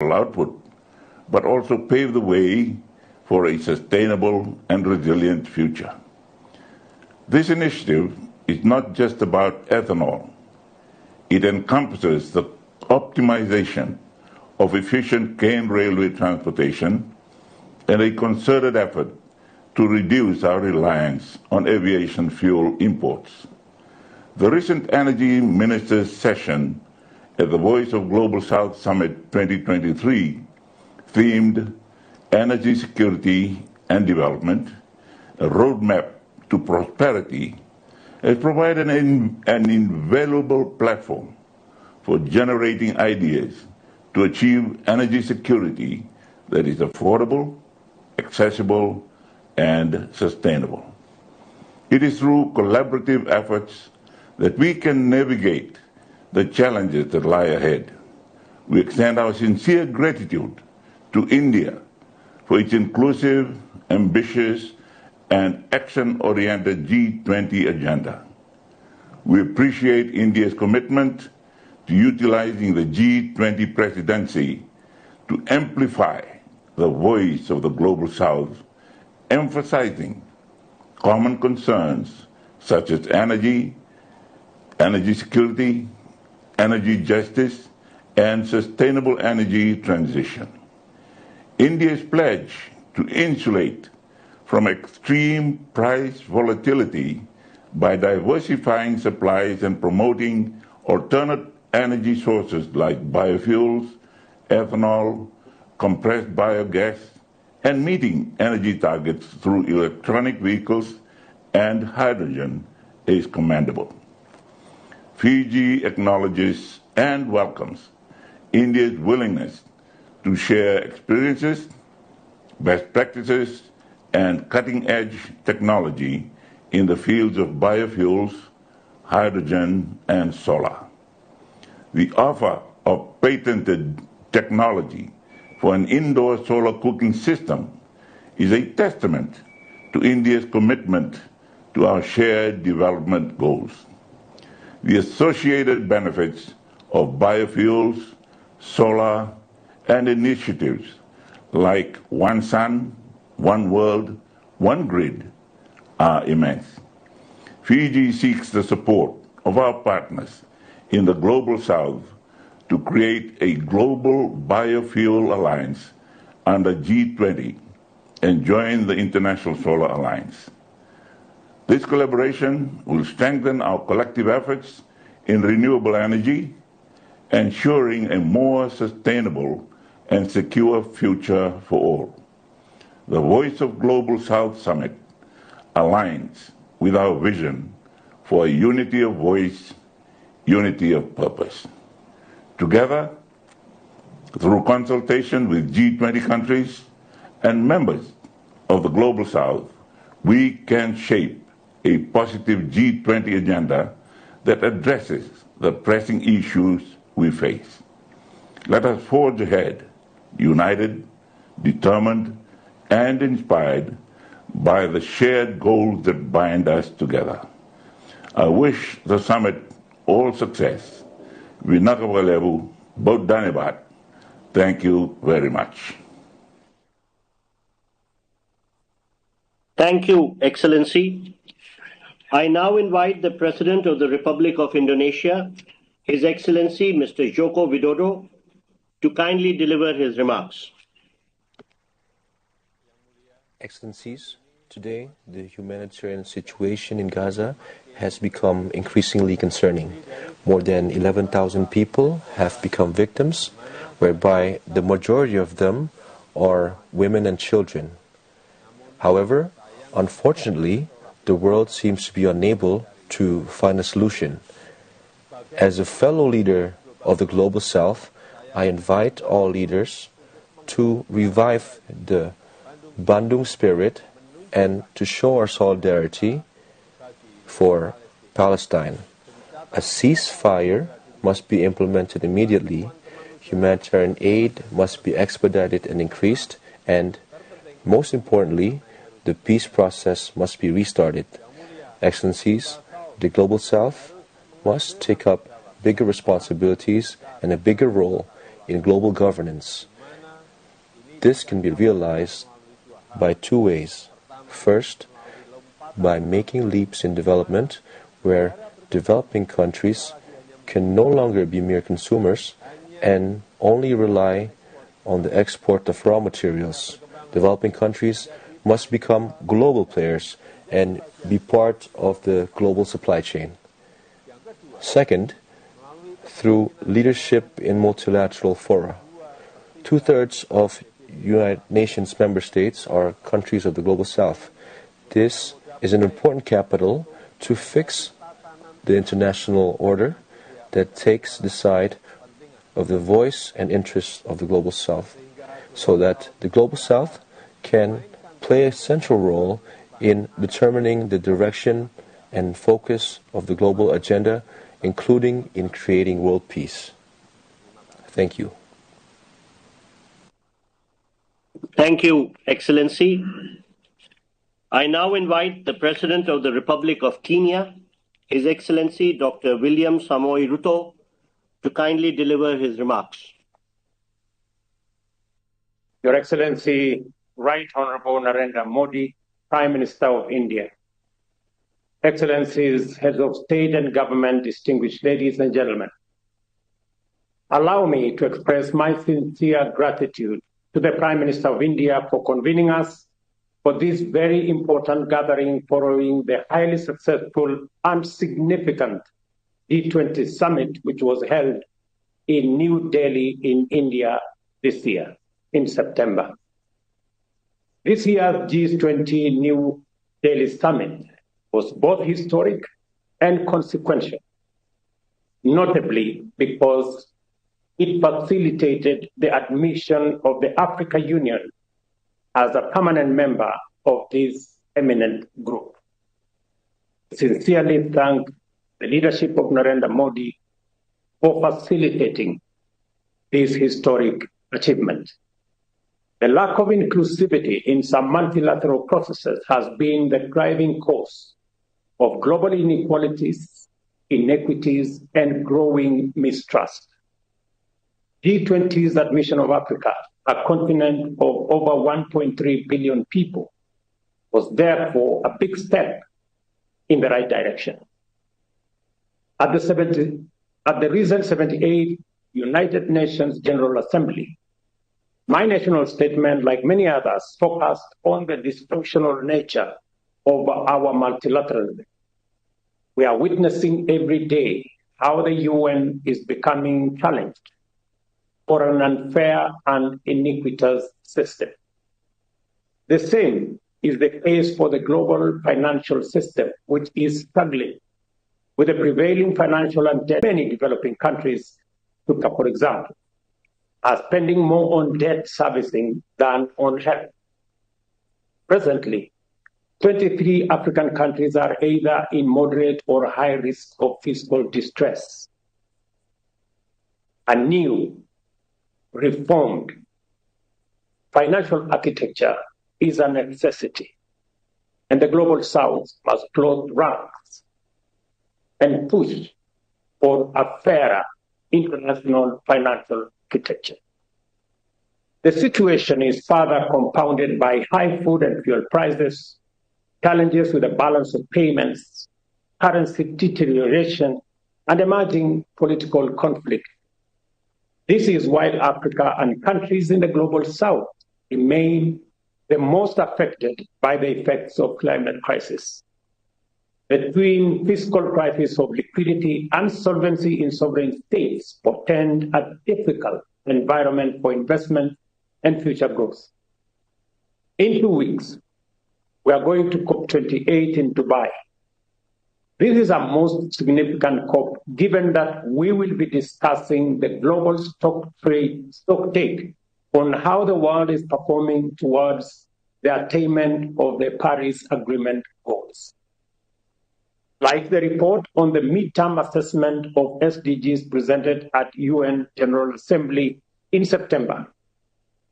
output, but also pave the way for a sustainable and resilient future. This initiative is not just about ethanol. It encompasses the optimization of efficient cane railway transportation and a concerted effort to reduce our reliance on aviation fuel imports. The recent Energy Ministers' session at the Voice of Global South Summit 2023, themed Energy Security and Development, a roadmap to prosperity, has provided an invaluable platform for generating ideas to achieve energy security that is affordable, accessible, and sustainable. It is through collaborative efforts that we can navigate the challenges that lie ahead. We extend our sincere gratitude to India for its inclusive, ambitious, and action-oriented G20 agenda. We appreciate India's commitment to utilizing the G20 presidency to amplify the voice of the Global South, emphasizing common concerns such as energy security, energy justice, and sustainable energy transition. India's pledge to insulate from extreme price volatility by diversifying supplies and promoting alternate energy sources like biofuels, ethanol, compressed biogas, and meeting energy targets through electronic vehicles and hydrogen is commendable. Fiji acknowledges and welcomes India's willingness to share experiences, best practices, and cutting-edge technology in the fields of biofuels, hydrogen, and solar. The offer of patented technology for an indoor solar cooking system is a testament to India's commitment to our shared development goals. The associated benefits of biofuels, solar, and initiatives like One Sun, One World, One Grid are immense. Fiji seeks the support of our partners in the Global South to create a global biofuel alliance under G20 and join the International Solar Alliance. This collaboration will strengthen our collective efforts in renewable energy, ensuring a more sustainable and secure future for all. The Voice of Global South Summit aligns with our vision for a unity of voice, unity of purpose. Together, through consultation with G20 countries and members of the Global South, we can shape a positive G20 agenda that addresses the pressing issues we face. Let us forge ahead, united, determined, and inspired by the shared goals that bind us together. I wish the summit all success. Vinakavalevu Bodhanibat. Thank you very much. Thank you, Excellency. I now invite the President of the Republic of Indonesia, His Excellency Mr. Joko Widodo, to kindly deliver his remarks. Excellencies, today the humanitarian situation in Gaza has become increasingly concerning. More than 11,000 people have become victims, whereby the majority of them are women and children. However, unfortunately, the world seems to be unable to find a solution. As a fellow leader of the Global South, I invite all leaders to revive the Bandung spirit and to show our solidarity for Palestine. A ceasefire must be implemented immediately, humanitarian aid must be expedited and increased, and most importantly, the peace process must be restarted. Excellencies, the Global South must take up bigger responsibilities and a bigger role in global governance. This can be realized by two ways. First, by making leaps in development where developing countries can no longer be mere consumers and only rely on the export of raw materials. Developing countries must become global players and be part of the global supply chain. Second, through leadership in multilateral fora. 2/3 of United Nations member states are countries of the Global South. This is an important capital to fix the international order that takes the side of the voice and interests of the Global South, so that the Global South can play a central role in determining the direction and focus of the global agenda, including in creating world peace. Thank you. Thank you, Excellency. I now invite the President of the Republic of Kenya, His Excellency Dr. William Samoei Ruto, to kindly deliver his remarks. Your Excellency, Right Honorable Narendra Modi, Prime Minister of India, Excellencies, Heads of State and Government, distinguished ladies and gentlemen, allow me to express my sincere gratitude to the Prime Minister of India for convening us for this very important gathering following the highly successful and significant G20 summit, which was held in New Delhi in India this year in September. This year's G20 New Delhi summit was both historic and consequential, notably because it facilitated the admission of the African Union as a permanent member of this eminent group. I sincerely thank the leadership of Narendra Modi for facilitating this historic achievement. The lack of inclusivity in some multilateral processes has been the driving cause of global inequalities, inequities, and growing mistrust. G20's admission of Africa, a continent of over 1.3 billion people, was therefore a big step in the right direction. At the recent 78th United Nations General Assembly, my national statement, like many others, focused on the dysfunctional nature of our multilateralism. We are witnessing every day how the UN is becoming challenged for an unfair and iniquitous system. The same is the case for the global financial system, which is struggling with the prevailing financial and debt. Many developing countries, for example, are spending more on debt servicing than on health. Presently, 23 African countries are either in moderate or high risk of fiscal distress. A new, reformed financial architecture is a necessity, and the Global South must close ranks and push for a fairer international financial architecture. The situation is further compounded by high food and fuel prices, challenges with the balance of payments, currency deterioration, and emerging political conflict. This is while Africa and countries in the Global South remain the most affected by the effects of climate crisis. The twin fiscal crisis of liquidity and solvency in sovereign states portend a difficult environment for investment and future growth. In 2 weeks, we are going to COP28 in Dubai. This is a most significant COP, given that we will be discussing the global stock take on how the world is performing towards the attainment of the Paris Agreement goals. Like the report on the midterm assessment of SDGs presented at UN General Assembly in September,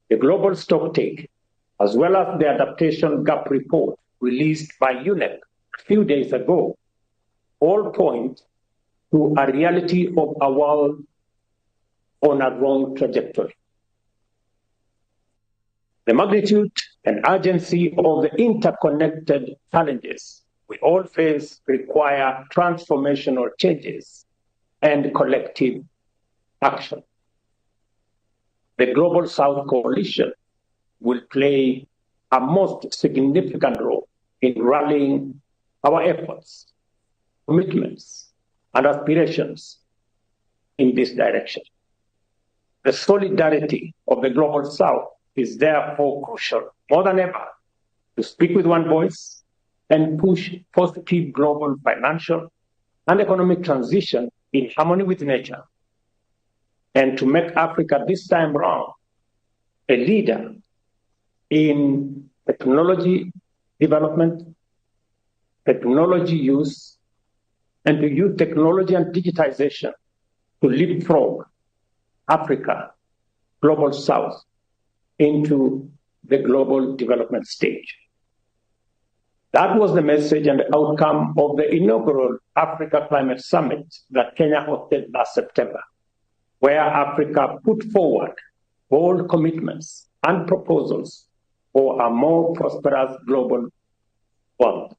the global stocktake, as well as the adaptation gap report released by UNEP a few days ago, all point to a reality of a world on a wrong trajectory. The magnitude and urgency of the interconnected challenges we all face require transformational changes and collective action. The Global South Coalition will play a most significant role in rallying our efforts, commitments, and aspirations in this direction. The solidarity of the Global South is therefore crucial more than ever to speak with one voice and push positive global financial and economic transition in harmony with nature, and to make Africa this time round a leader in technology development, technology use, and to use technology and digitization to leapfrog Africa, Global South, into the global development stage. That was the message and the outcome of the inaugural Africa Climate Summit that Kenya hosted last September, where Africa put forward bold commitments and proposals for a more prosperous global world.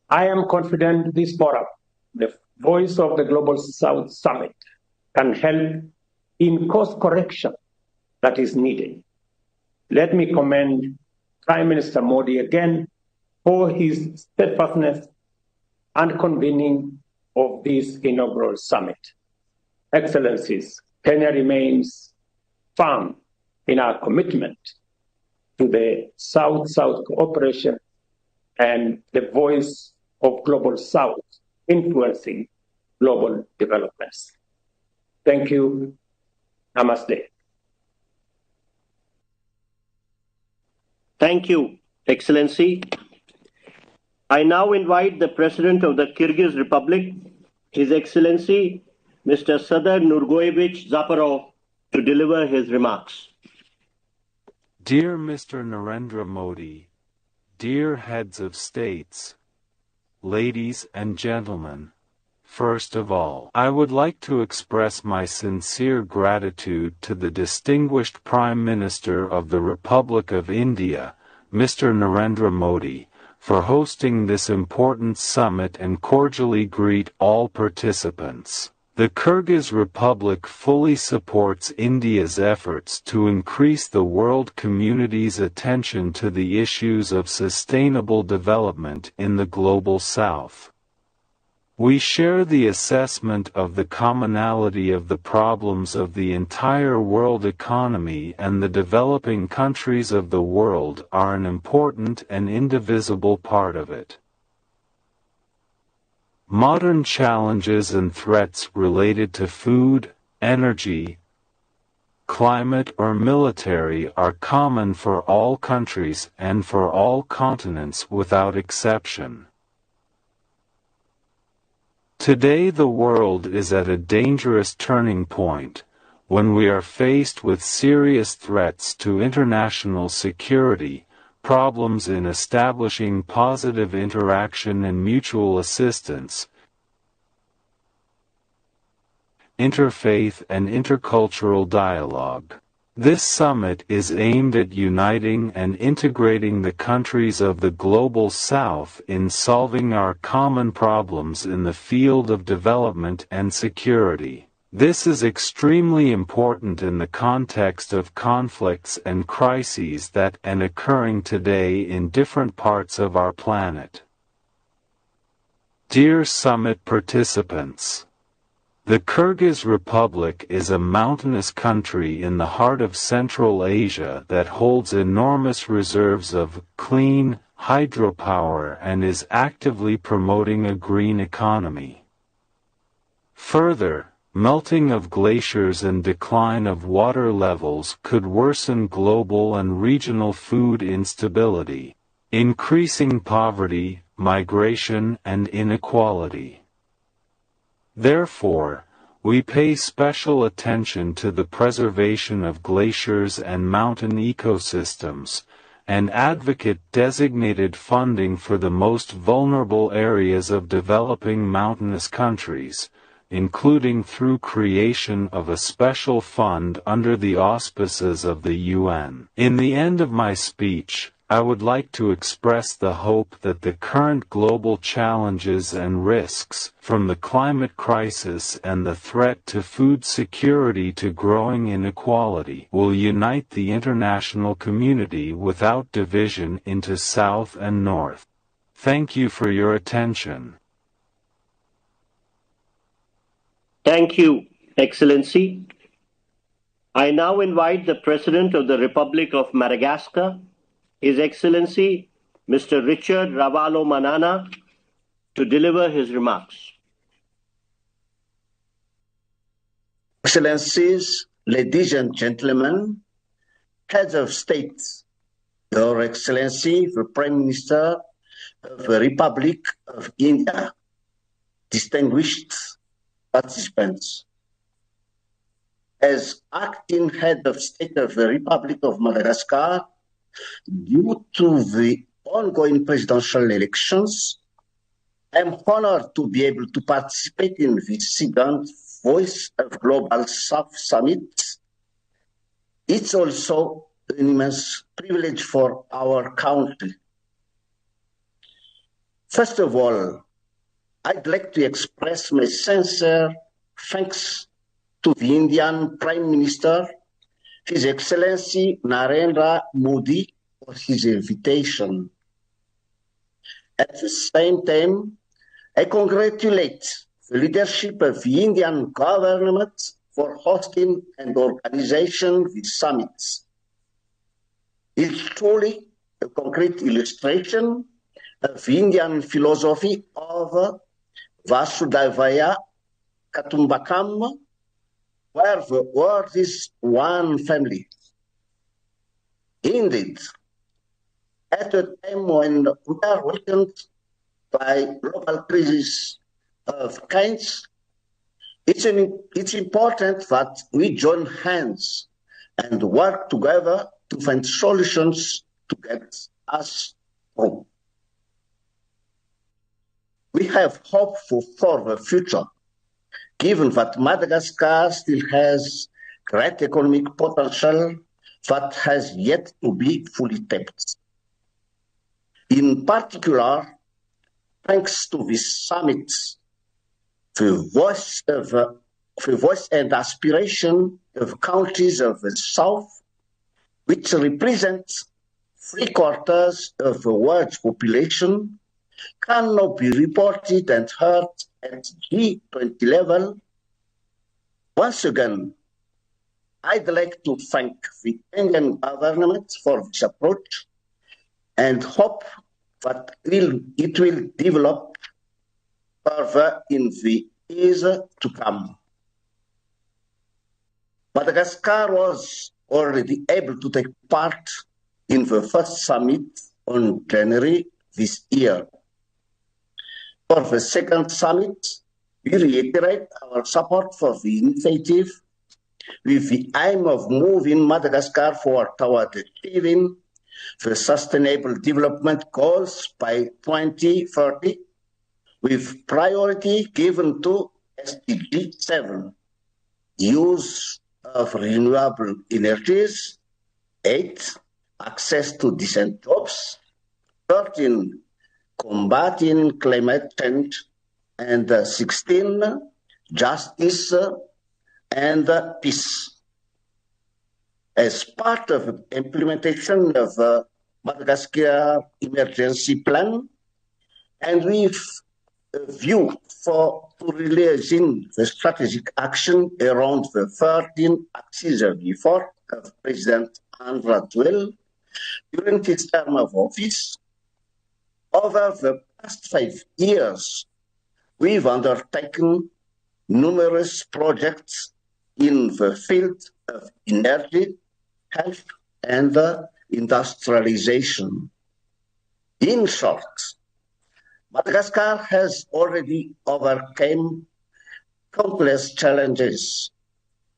I am confident this forum, the voice of the Global South Summit, can help in course correction that is needed. Let me commend Prime Minister Modi again for his steadfastness and convening of this inaugural summit. Excellencies, Kenya remains firm in our commitment to the South-South cooperation and the voice of Global South influencing global developments. Thank you. Namaste. Thank you, Excellency. I now invite the President of the Kyrgyz Republic, His Excellency, Mr. Sadar Nurgoyevich Zaparov, to deliver his remarks. Dear Mr. Narendra Modi, dear heads of states, ladies and gentlemen, first of all, I would like to express my sincere gratitude to the distinguished Prime Minister of the Republic of India, Mr. Narendra Modi, for hosting this important summit and cordially greet all participants. The Kyrgyz Republic fully supports India's efforts to increase the world community's attention to the issues of sustainable development in the Global South. We share the assessment of the commonality of the problems of the entire world economy, and the developing countries of the world are an important and indivisible part of it. Modern challenges and threats related to food, energy, climate or military are common for all countries and for all continents without exception. Today the world is at a dangerous turning point, when we are faced with serious threats to international security, problems in establishing positive interaction and mutual assistance, interfaith and intercultural dialogue. This summit is aimed at uniting and integrating the countries of the Global South in solving our common problems in the field of development and security. This is extremely important in the context of conflicts and crises that are occurring today in different parts of our planet. Dear summit participants, the Kyrgyz Republic is a mountainous country in the heart of Central Asia that holds enormous reserves of clean hydropower and is actively promoting a green economy. Further, melting of glaciers and decline of water levels could worsen global and regional food instability, increasing poverty, migration, and inequality. Therefore, we pay special attention to the preservation of glaciers and mountain ecosystems, and advocate designated funding for the most vulnerable areas of developing mountainous countries, including through creation of a special fund under the auspices of the UN. In the end of my speech, I would like to express the hope that the current global challenges and risks, from the climate crisis and the threat to food security to growing inequality, will unite the international community without division into South and North. Thank you for your attention. Thank you, Excellency. I now invite the President of the Republic of Madagascar, His Excellency, Mr. Richard Ravalomanana, to deliver his remarks. Excellencies, ladies and gentlemen, heads of state, Your Excellency, the Prime Minister of the Republic of India, distinguished participants. As acting head of state of the Republic of Madagascar, due to the ongoing presidential elections, I am honored to be able to participate in the second Voice of Global South Summit. It's also an immense privilege for our country. First of all, I'd like to express my sincere thanks to the Indian Prime Minister, His Excellency Narendra Modi, for his invitation. At the same time, I congratulate the leadership of the Indian government for hosting and organization these summits. It's truly a concrete illustration of the Indian philosophy of Vasudevaya Kutumbakam, where the world is one family. Indeed, at a time when we are weakened by global crisis of kinds, it's important that we join hands and work together to find solutions to get us home. We have hope for the future, given that Madagascar still has great economic potential that has yet to be fully tapped. In particular, thanks to this summit, the voice and aspiration of countries of the South, which represent 3/4 of the world's population, can now be reported and heard at G20 level. Once again, I'd like to thank the Indian government for this approach and hope that it will develop further in the years to come. Madagascar was already able to take part in the first summit on January this year. For the second summit, we reiterate our support for the initiative with the aim of moving Madagascar forward toward achieving the Sustainable Development Goals by 2030, with priority given to SDG 7, use of renewable energies, 8, access to decent jobs, 13, combating climate change, and 16, justice and peace. As part of the implementation of the Madagascar Emergency Plan, and with a view to releasing the strategic action around the 13 axes of effort of President Andra Dwell during his term of office, over the past 5 years, we've undertaken numerous projects in the field of energy, health, and industrialization. In short, Madagascar has already overcome countless challenges,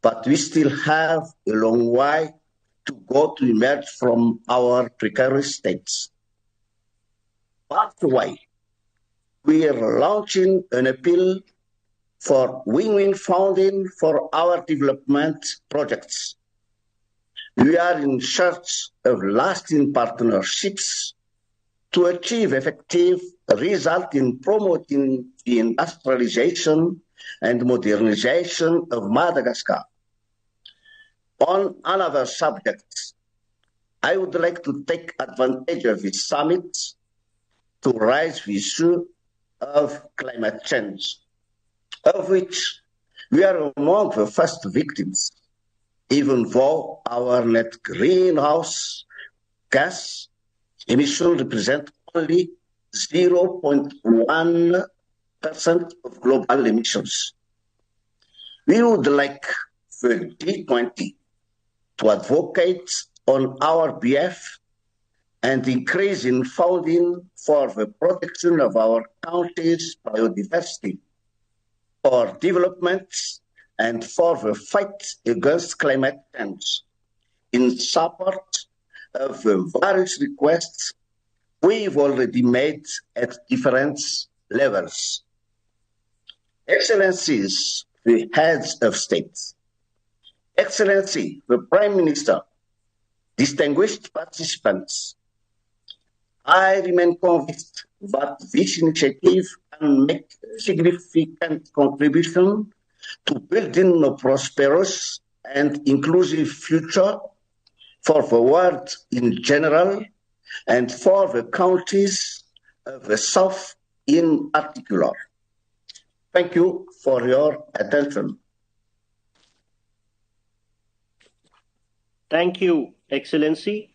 but we still have a long way to go to emerge from our precarious states. That's why we are launching an appeal for win-win funding for our development projects. We are in search of lasting partnerships to achieve effective results in promoting the industrialization and modernization of Madagascar. On another subject, I would like to take advantage of this summit to raise the issue of climate change, of which we are among the first victims, even though our net greenhouse gas emissions represent only 0.1% of global emissions. We would like the G20 to advocate on our behalf and increase in funding for the protection of our country's biodiversity, for development, and for the fight against climate change, in support of the various requests we've already made at different levels. Excellencies, the heads of state, Excellency, the Prime Minister, distinguished participants, I remain convinced that this initiative can make a significant contribution to building a prosperous and inclusive future for the world in general and for the countries of the South in particular. Thank you for your attention. Thank you, Excellency.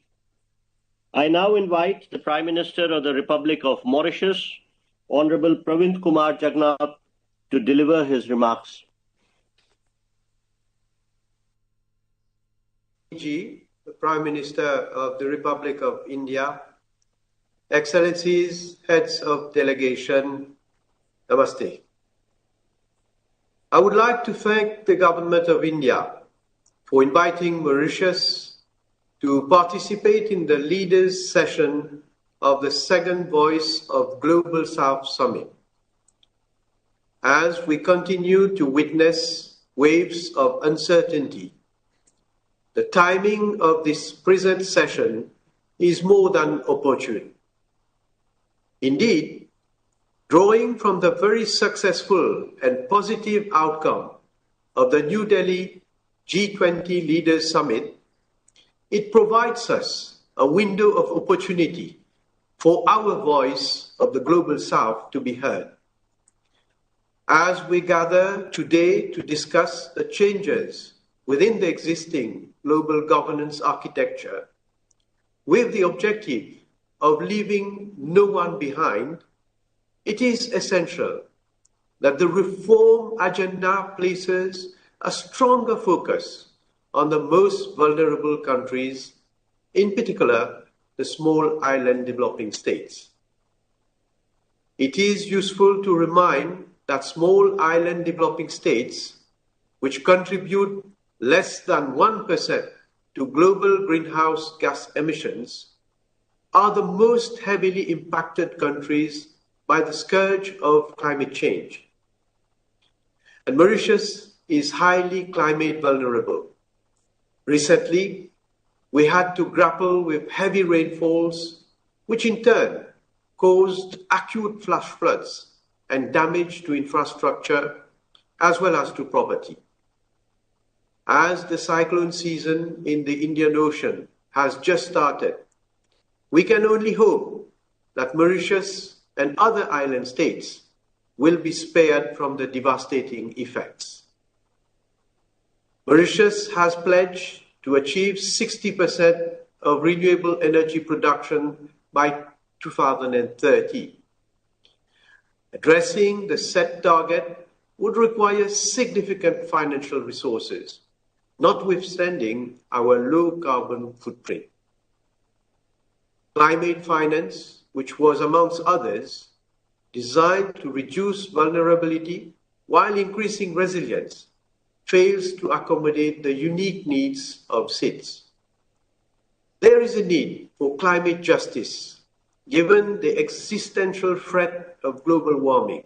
I now invite the Prime Minister of the Republic of Mauritius, Honorable Pravind Kumar Jagnnath, to deliver his remarks. The Prime Minister of the Republic of India, Excellencies, Heads of Delegation, Namaste. I would like to thank the Government of India for inviting Mauritius to participate in the Leaders' Session of the Second Voice of Global South Summit. As we continue to witness waves of uncertainty, the timing of this present session is more than opportune. Indeed, drawing from the very successful and positive outcome of the New Delhi G20 Leaders Summit, it provides us a window of opportunity for our voice of the Global South to be heard. As we gather today to discuss the changes within the existing global governance architecture, with the objective of leaving no one behind, it is essential that the reform agenda places a stronger focus on the most vulnerable countries, in particular the small island developing states. It is useful to remind that small island developing states, which contribute less than 1% to global greenhouse gas emissions, are the most heavily impacted countries by the scourge of climate change. And Mauritius is highly climate vulnerable. Recently, we had to grapple with heavy rainfalls, which in turn caused acute flash floods and damage to infrastructure, as well as to property. As the cyclone season in the Indian Ocean has just started, we can only hope that Mauritius and other island states will be spared from the devastating effects. Mauritius has pledged to achieve 60% of renewable energy production by 2030. Addressing the set target would require significant financial resources, notwithstanding our low carbon footprint. Climate finance, which was, amongst others, designed to reduce vulnerability while increasing resilience, fails to accommodate the unique needs of SIDS. There is a need for climate justice, given the existential threat of global warming.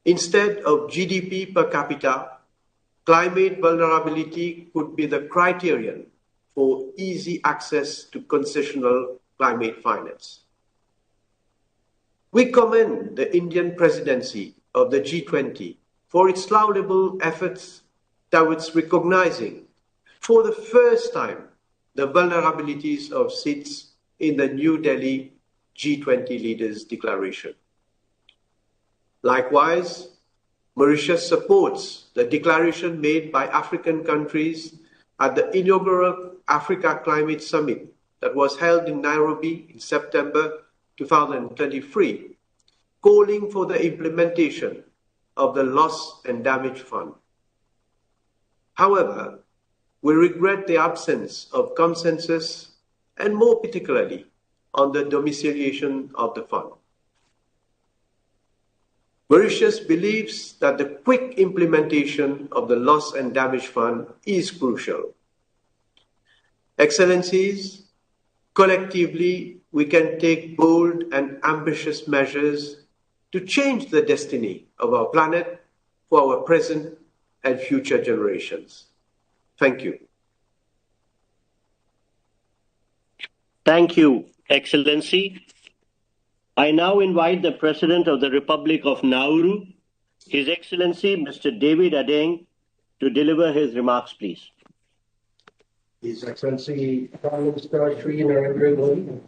Instead of GDP per capita, climate vulnerability could be the criterion for easy access to concessional climate finance. We commend the Indian presidency of the G20 for its laudable efforts towards recognizing, for the first time, the vulnerabilities of SIDS in the New Delhi G20 Leaders Declaration. Likewise, Mauritius supports the declaration made by African countries at the inaugural Africa Climate Summit that was held in Nairobi in September 2023, calling for the implementation of the Loss and Damage Fund. However, we regret the absence of consensus, and more particularly on the domiciliation of the fund. Mauritius believes that the quick implementation of the Loss and Damage Fund is crucial. Excellencies, collectively, we can take bold and ambitious measures to change the destiny of our planet for our present and future generations. Thank you. Thank you, Excellency. I now invite the President of the Republic of Nauru, His Excellency Mr. David Adeng, to deliver his remarks, please. His Excellency Prime Minister Sri Narendra Modi.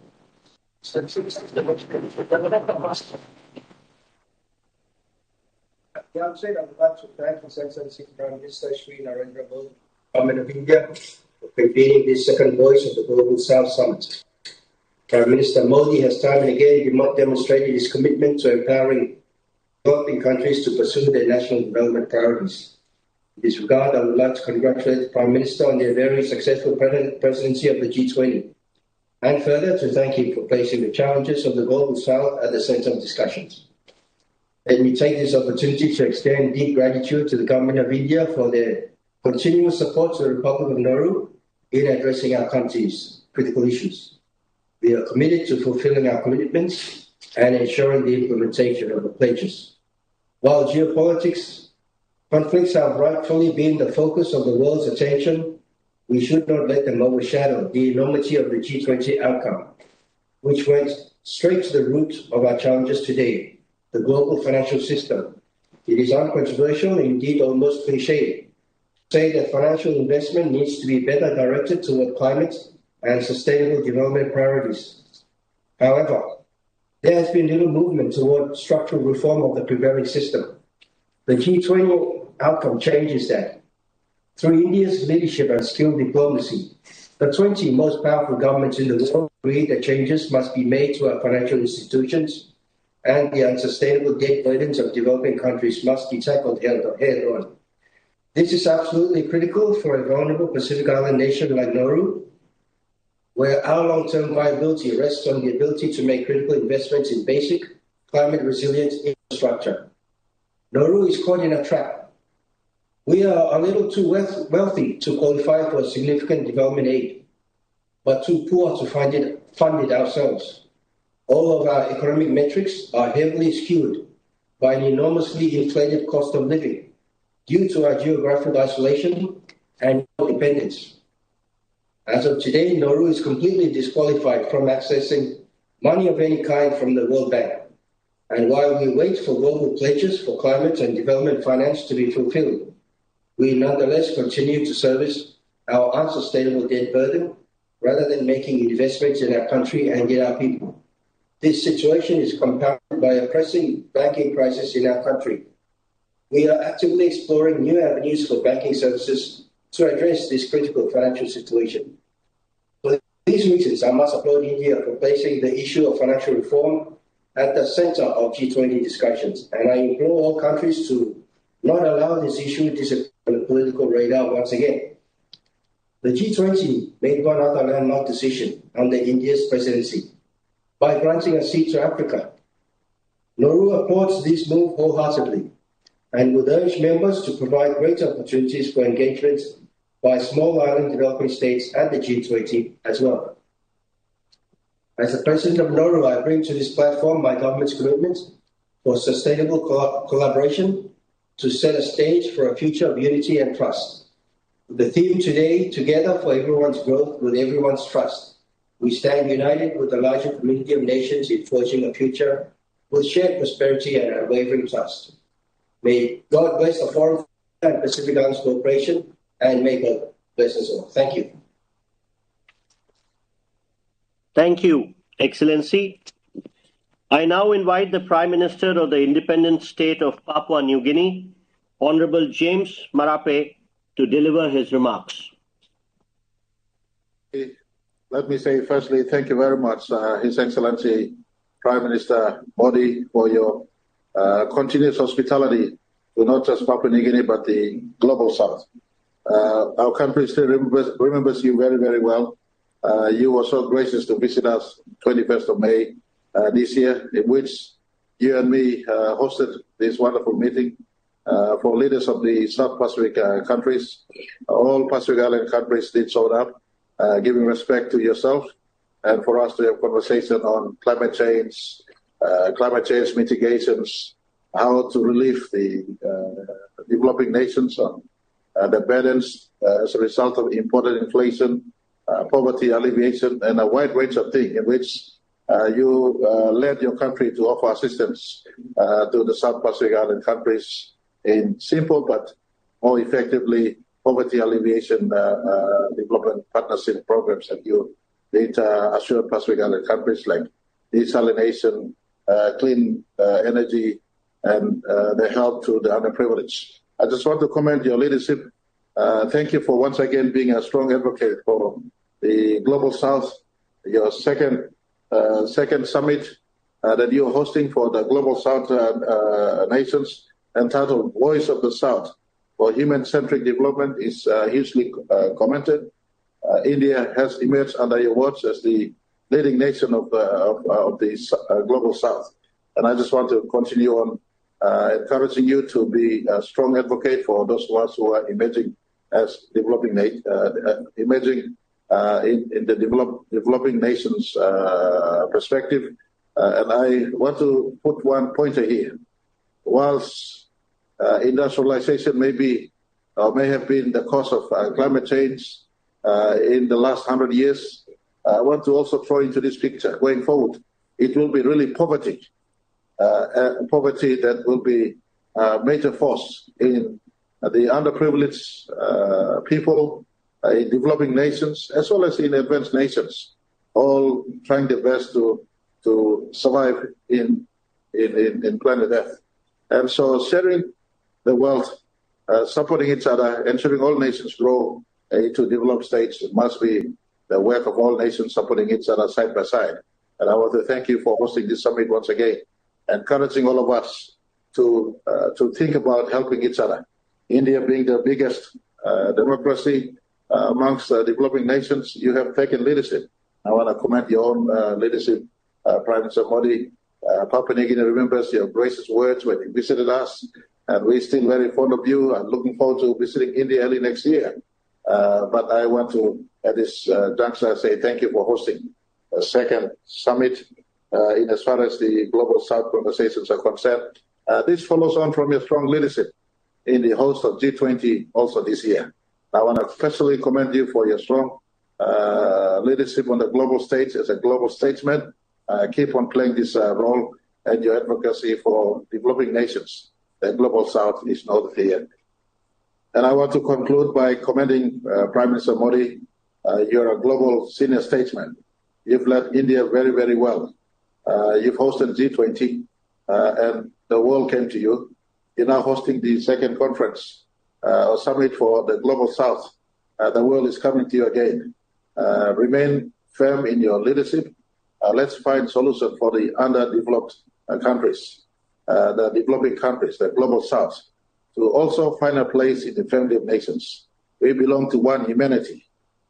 At the outset, I would like to thank His Excellency Prime Minister Sri Narendra Modi, Government of India, for convening this second voice of the Global South Summit. Prime Minister Modi has time and again demonstrated his commitment to empowering developing countries to pursue their national development priorities. In this regard, I would like to congratulate the Prime Minister on their very successful presidency of the G20, and further to thank him for placing the challenges of the Global South at the center of discussions. Let me take this opportunity to extend deep gratitude to the Government of India for their continuous support to the Republic of Nauru in addressing our country's critical issues. We are committed to fulfilling our commitments and ensuring the implementation of the pledges. While geopolitics conflicts have rightfully been the focus of the world's attention, we should not let them overshadow the enormity of the G20 outcome, which went straight to the root of our challenges today, the global financial system. It is uncontroversial, indeed almost cliché, to say that financial investment needs to be better directed toward climate and sustainable development priorities. However, there has been little movement toward structural reform of the prevailing system. The G20 outcome changes that. Through India's leadership and skilled diplomacy, the 20 most powerful governments in the world agree that changes must be made to our financial institutions, and the unsustainable debt burdens of developing countries must be tackled head-on. This is absolutely critical for a vulnerable Pacific Island nation like Nauru, where our long-term viability rests on the ability to make critical investments in basic climate-resilient infrastructure. Nauru is caught in a trap. We are a little too wealthy to qualify for significant development aid, but too poor to fund it ourselves. All of our economic metrics are heavily skewed by an enormously inflated cost of living due to our geographical isolation and dependence. As of today, Nauru is completely disqualified from accessing money of any kind from the World Bank. And while we wait for global pledges for climate and development finance to be fulfilled, we nonetheless continue to service our unsustainable debt burden rather than making investments in our country and in our people. This situation is compounded by a pressing banking crisis in our country. We are actively exploring new avenues for banking services to address this critical financial situation. For these reasons, I must applaud India for placing the issue of financial reform at the center of G20 discussions, and I implore all countries to not allow this issue to disappear on the political radar once again. The G20 made one other landmark decision under India's presidency by granting a seat to Africa. Nauru applauds this move wholeheartedly and would urge members to provide greater opportunities for engagement by small island developing states at the G20 as well. As the President of Nauru, I bring to this platform my government's commitment for sustainable collaboration to set a stage for a future of unity and trust. The theme today, Together for Everyone's Growth with Everyone's Trust. We stand united with the larger community of nations in forging a future with shared prosperity and unwavering trust. May God bless the Forum and Pacific Islands Cooperation, and may God bless us all. Thank you. Thank you, Excellency. I now invite the Prime Minister of the Independent State of Papua New Guinea, Honorable James Marape, to deliver his remarks. Let me say firstly, thank you very much, His Excellency Prime Minister Modi, for your continuous hospitality to not just Papua New Guinea, but the global south. Our country still remembers you very, very well. You were so gracious to visit us 21st of May this year, in which you and me hosted this wonderful meeting for leaders of the South Pacific countries. All Pacific Island countries did show up, giving respect to yourself, and for us to have conversation on climate change mitigations, how to relieve the developing nations on the burdens as a result of imported inflation, poverty alleviation, and a wide range of things in which you led your country to offer assistance to the South Pacific Island countries in simple but more effectively poverty alleviation development partnership programs that you did assure Pacific Island countries like desalination, clean energy, and the help to the underprivileged. I just want to commend your leadership. Thank you for once again being a strong advocate for the Global South, your second summit that you're hosting for the Global South nations, entitled Voice of the South for Human-Centric Development, is hugely commented. India has emerged under your watch as the leading nation of the Global South. And I just want to continue on encouraging you to be a strong advocate for those of us who are emerging as emerging in the developing nations perspective. And I want to put one pointer here. Whilst industrialization may have been the cause of climate change in the last 100 years, I want to also throw into this picture, going forward, it will be really poverty that will be a major force in the underprivileged people in developing nations, as well as in advanced nations, all trying their best to survive in planet Earth. And so sharing the wealth, supporting each other, ensuring all nations grow into developed states must be the work of all nations, supporting each other side by side. And I want to thank you for hosting this summit once again, encouraging all of us to think about helping each other. India being the biggest democracy amongst developing nations, you have taken leadership. I want to commend your own leadership, Prime Minister Modi. Papua New Guinea remembers your gracious words when you visited us, and we're still very fond of you and looking forward to visiting India early next year. But I want to, at this juncture, say thank you for hosting a second summit in as far as the Global South conversations are concerned. This follows on from your strong leadership in the host of G20 also this year. I want to personally commend you for your strong leadership on the global stage as a global statesman. Keep on playing this role and your advocacy for developing nations. The Global South is not here. And I want to conclude by commending Prime Minister Modi. You're a global senior statesman. You've led India very, very well. You've hosted G20 and the world came to you. You're now hosting the second conference or summit for the Global South. The world is coming to you again. Remain firm in your leadership. Let's find solutions for the underdeveloped countries, the developing countries, the Global South, to also find a place in the family of nations. We belong to one humanity.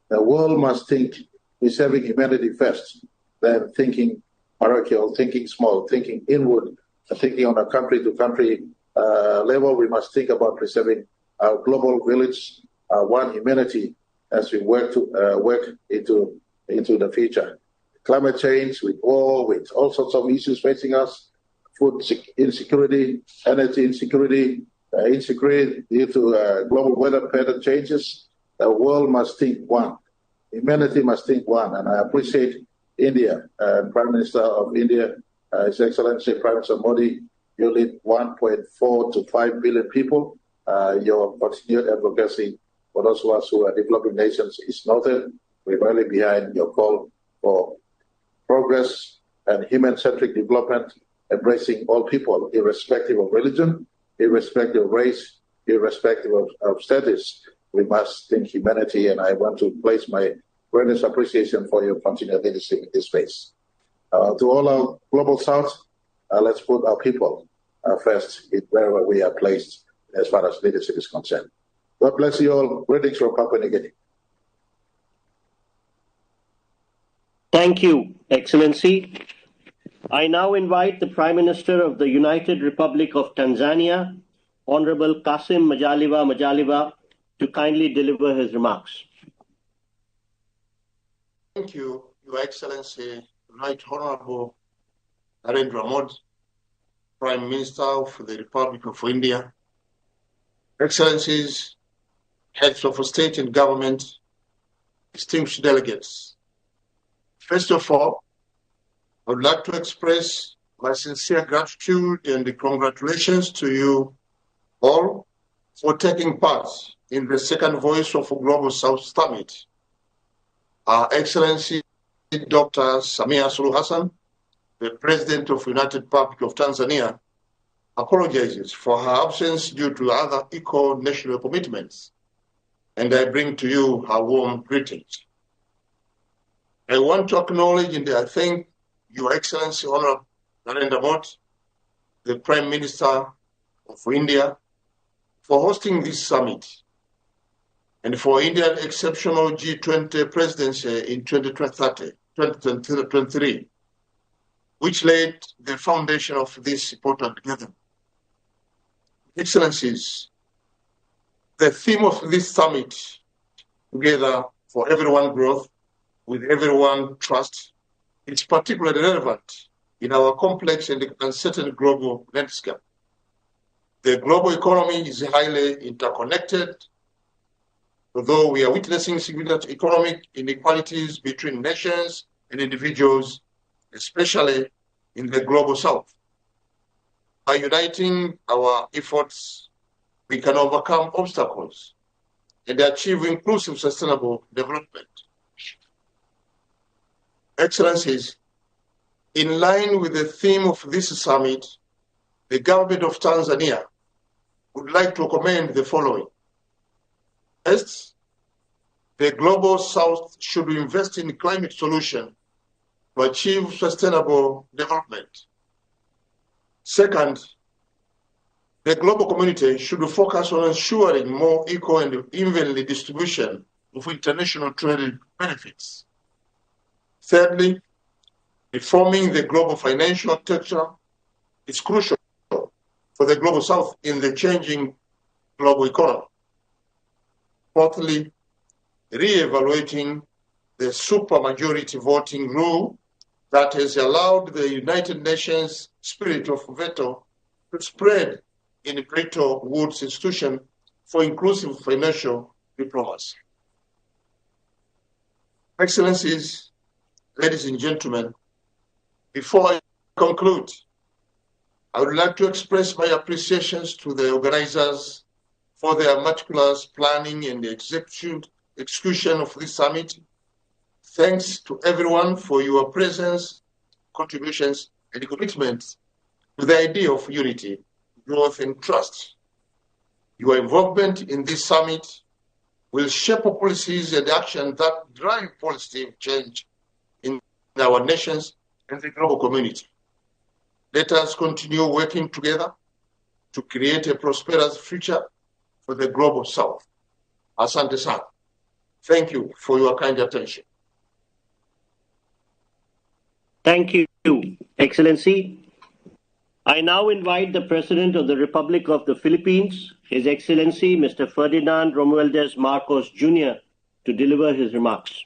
The world must think preserving humanity first, then thinking parochial, thinking small, thinking inward, thinking on a country-to-country level. We must think about preserving our global village, one humanity, as we work into the future. Climate change, with war, with all sorts of issues facing us, food insecurity, energy insecurity, insecurity due to global weather pattern changes. The world must think one. Humanity must think one. And I appreciate India, Prime Minister of India, His Excellency Prime Minister Modi. You lead 1.4 to 5 billion people. Your continued advocacy for those of us who are developing nations is noted. We're really behind your call for progress and human-centric development, embracing all people, irrespective of religion, irrespective of race, irrespective of status. We must think humanity, and I want to place my greatest appreciation for your continued leadership in this space. To all our Global South, let's put our people first wherever we are placed as far as leadership is concerned. God bless you all. Greetings from Papua New Guinea. Thank you, Excellency. I now invite the Prime Minister of the United Republic of Tanzania, Honorable Kassim Majaliwa, to kindly deliver his remarks. Thank you, Your Excellency, Right Honorable Narendra Modi, Prime Minister of the Republic of India, Excellencies, Heads of State and Government, distinguished delegates. First of all, I would like to express my sincere gratitude and congratulations to you all for taking part in the second Voice of Global South Summit. Our Excellency Dr. Samia Suluhu Hassan, the President of the United Republic of Tanzania, apologizes for her absence due to other equal national commitments, and I bring to you her warm greetings. I want to acknowledge and I thank Your Excellency Honorable Narendra Modi, the Prime Minister of India, for hosting this summit and for India's exceptional G20 presidency in 2023, which laid the foundation of this important gathering. Excellencies, the theme of this summit, Together for Everyone Growth, with Everyone Trust, is particularly relevant in our complex and uncertain global landscape. The global economy is highly interconnected, although we are witnessing significant economic inequalities between nations and individuals, especially in the Global South. By uniting our efforts, we can overcome obstacles and achieve inclusive, sustainable development. Excellencies, in line with the theme of this summit, the government of Tanzania would like to commend the following. First, the Global South should invest in climate solutions to achieve sustainable development. Second, the global community should focus on ensuring more equal and evenly distribution of international trade benefits. Thirdly, reforming the global financial architecture is crucial for the Global South in the changing global economy. Fourthly, re-evaluating the supermajority voting rule that has allowed the United Nations spirit of veto to spread in Bretton Woods institution for inclusive financial diplomacy. Excellencies, ladies and gentlemen, before I conclude, I would like to express my appreciations to the organizers for their meticulous planning and execution of this summit. Thanks to everyone for your presence, contributions, and commitment to the idea of unity, growth, and trust. Your involvement in this summit will shape policies and actions that drive positive change in our nations and the global community. Let us continue working together to create a prosperous future for the Global South. Asante sana. Thank you for your kind attention. Thank you, Excellency. I now invite the President of the Republic of the Philippines, His Excellency Mr. Ferdinand Romualdez Marcos Jr., to deliver his remarks.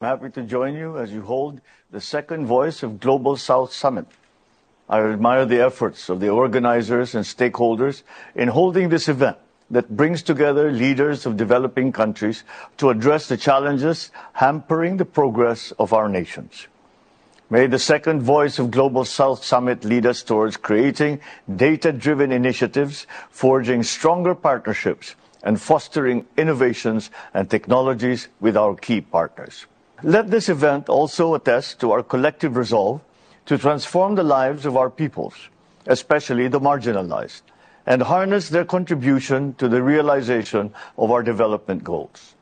I'm happy to join you as you hold the second Voice of Global South Summit. I admire the efforts of the organizers and stakeholders in holding this event that brings together leaders of developing countries to address the challenges hampering the progress of our nations. May the second Voice of Global South Summit lead us towards creating data-driven initiatives, forging stronger partnerships, and fostering innovations and technologies with our key partners. Let this event also attest to our collective resolve to transform the lives of our peoples, especially the marginalized, and harness their contribution to the realization of our development goals.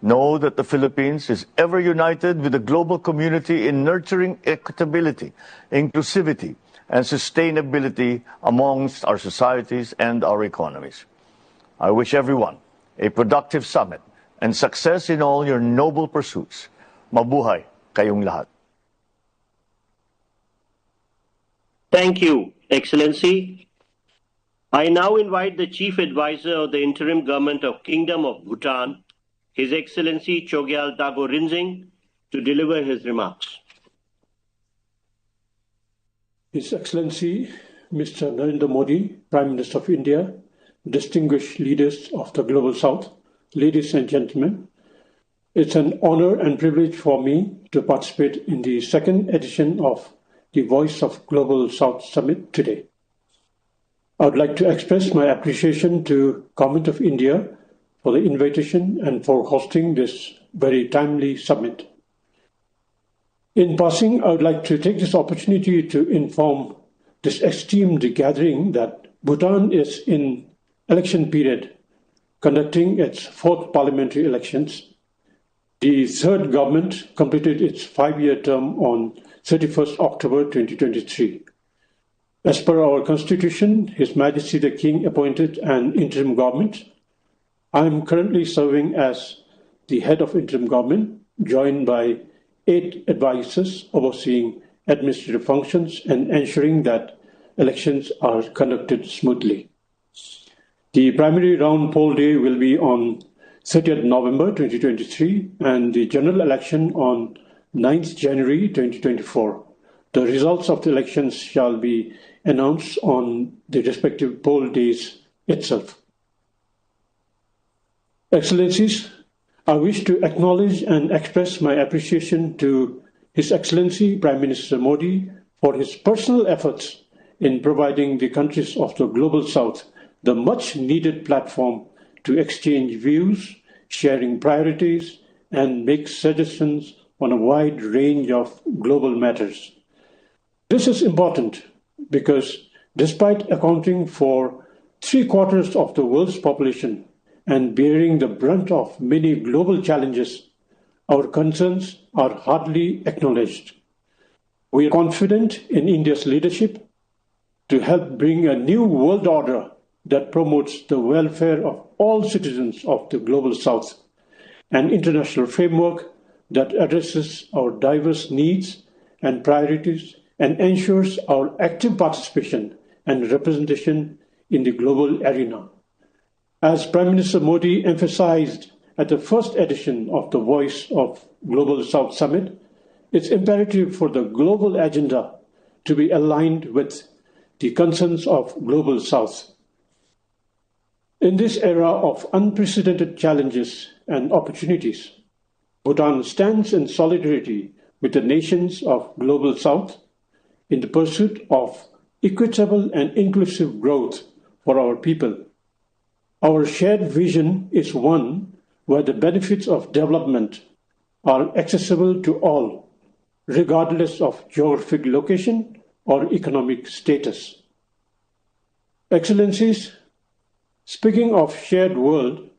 Know that the Philippines is ever united with the global community in nurturing equitability, inclusivity, and sustainability amongst our societies and our economies. I wish everyone a productive summit and success in all your noble pursuits. Mabuhay kayong lahat. Thank you, Excellency. I now invite the Chief Advisor of the Interim Government of Kingdom of Bhutan, His Excellency Chogyal Dago Rinzing, to deliver his remarks. His Excellency Mr. Narendra Modi, Prime Minister of India, distinguished leaders of the Global South, ladies and gentlemen, it's an honor and privilege for me to participate in the second edition of the Voice of Global South Summit today. I would like to express my appreciation to Government of India for the invitation and for hosting this very timely summit. In passing, I would like to take this opportunity to inform this esteemed gathering that Bhutan is in election period, conducting its fourth parliamentary elections. The third government completed its 5-year term on 31st October 2023. As per our constitution, His Majesty the King appointed an interim government. I am currently serving as the head of interim government, joined by 8 advisors overseeing administrative functions and ensuring that elections are conducted smoothly. The primary round poll day will be on 30th November 2023 and the general election on 9th January 2024. The results of the elections shall be announced on the respective poll days itself. Excellencies, I wish to acknowledge and express my appreciation to His Excellency Prime Minister Modi for his personal efforts in providing the countries of the Global South the much-needed platform to exchange views, sharing priorities, and make suggestions on a wide range of global matters. This is important because despite accounting for 3/4 of the world's population and bearing the brunt of many global challenges, our concerns are hardly acknowledged. We are confident in India's leadership to help bring a new world order that promotes the welfare of all citizens of the Global South, an international framework that addresses our diverse needs and priorities and ensures our active participation and representation in the global arena. As Prime Minister Modi emphasized at the first edition of the Voice of Global South Summit, it's imperative for the global agenda to be aligned with the concerns of Global South. In this era of unprecedented challenges and opportunities, Bhutan stands in solidarity with the nations of Global South in the pursuit of equitable and inclusive growth for our people. Our shared vision is one where the benefits of development are accessible to all, regardless of geographic location or economic status. Excellencies, speaking of shared world,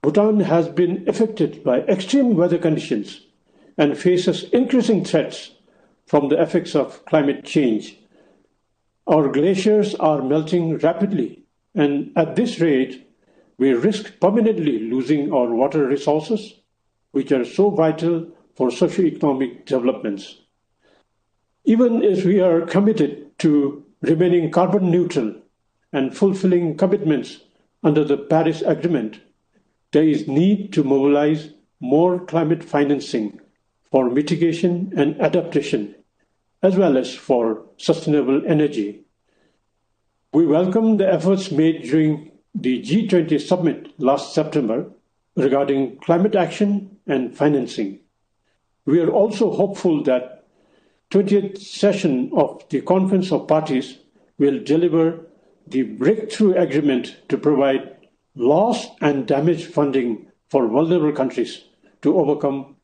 Bhutan has been affected by extreme weather conditions and faces increasing threats from the effects of climate change. Our glaciers are melting rapidly, and at this rate, we risk permanently losing our water resources, which are so vital for socio-economic developments. Even as we are committed to remaining carbon neutral and fulfilling commitments under the Paris Agreement, there is need to mobilize more climate financing for mitigation and adaptation, as well as for sustainable energy. We welcome the efforts made during the G20 summit last September regarding climate action and financing. We are also hopeful that 20th session of the Conference of Parties will deliver the breakthrough agreement to provide loss and damage funding for vulnerable countries to overcome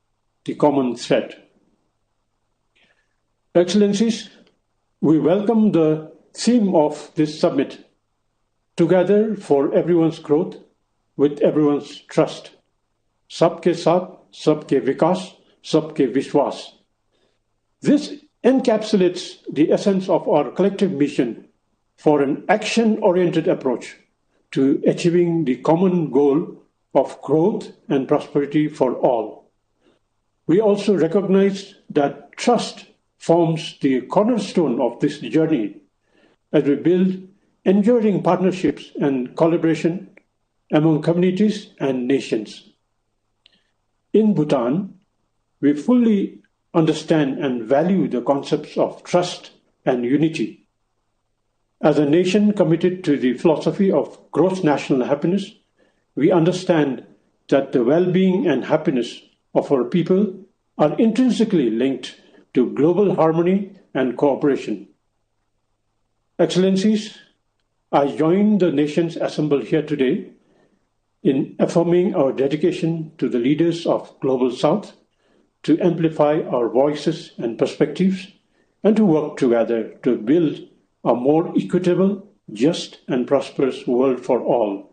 the common threat. Excellencies, we welcome the theme of this summit, Together for Everyone's Growth with Everyone's Trust. Sabke Saath, Sabke Vikas, Sabke Vishwas. This encapsulates the essence of our collective mission for an action-oriented approach to achieving the common goal of growth and prosperity for all. We also recognize that trust forms the cornerstone of this journey as we build enduring partnerships and collaboration among communities and nations. In Bhutan, we fully understand and value the concepts of trust and unity. As a nation committed to the philosophy of gross national happiness, we understand that the well-being and happiness of our people are intrinsically linked to global harmony and cooperation. Excellencies, I join the nations assembled here today in affirming our dedication to the leaders of Global South to amplify our voices and perspectives and to work together to build a more equitable, just, and prosperous world for all.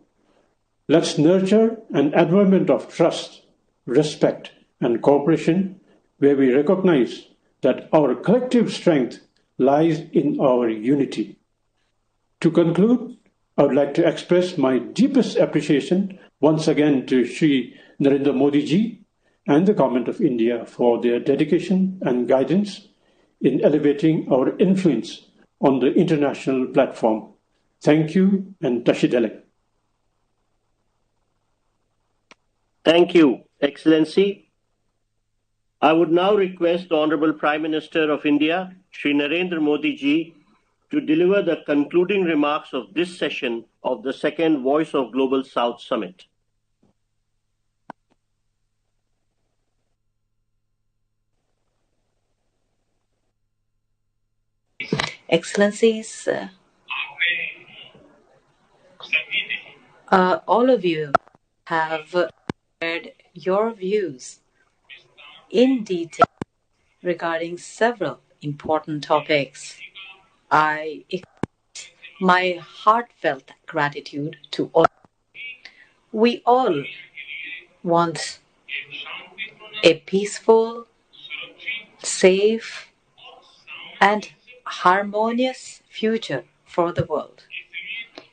Let's nurture an environment of trust, respect, and cooperation where we recognize that our collective strength lies in our unity. To conclude, I would like to express my deepest appreciation once again to Shri Narendra Modi ji and the Government of India for their dedication and guidance in elevating our influence on the international platform. Thank you and Tashidele. Thank you, Excellency. I would now request the Honorable Prime Minister of India, Shri Narendra Modi ji, to deliver the concluding remarks of this session of the second Voice of Global South Summit. Excellencies, all of you have shared your views in detail regarding several important topics. I extend my heartfelt gratitude to all. We all want a peaceful, safe, and harmonious future for the world.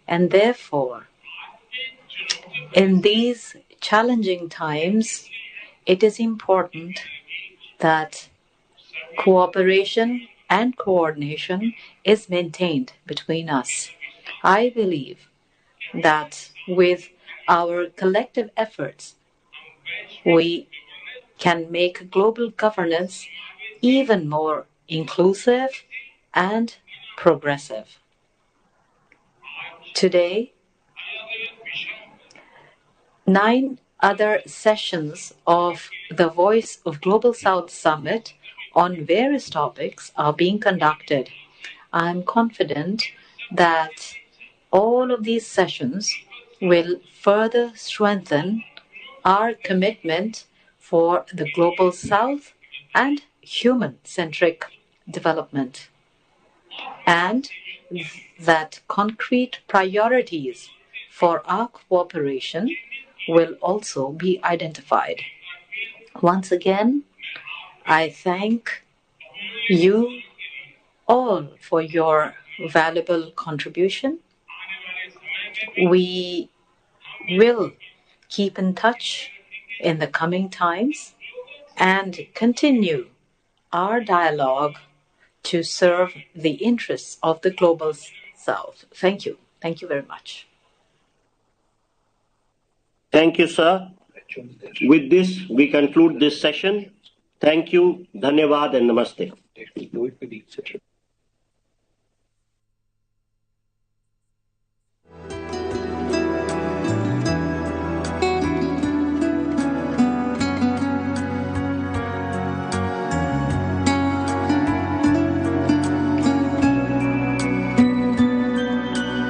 And therefore, in these challenging times, it is important that cooperation and coordination is maintained between us. I believe that with our collective efforts, we can make global governance even more inclusive and progressive. Today, 9 other sessions of the Voice of Global South Summit on various topics are being conducted. I'm confident that all of these sessions will further strengthen our commitment for the Global South and human-centric development, and that concrete priorities for our cooperation will also be identified. Once again, I thank you all for your valuable contribution. We will keep in touch in the coming times and continue our dialogue to serve the interests of the Global South. Thank you. Thank you very much. Thank you, sir. With this, we conclude this session. Thank you, Dhanyavad, and Namaste. They will do it with each other.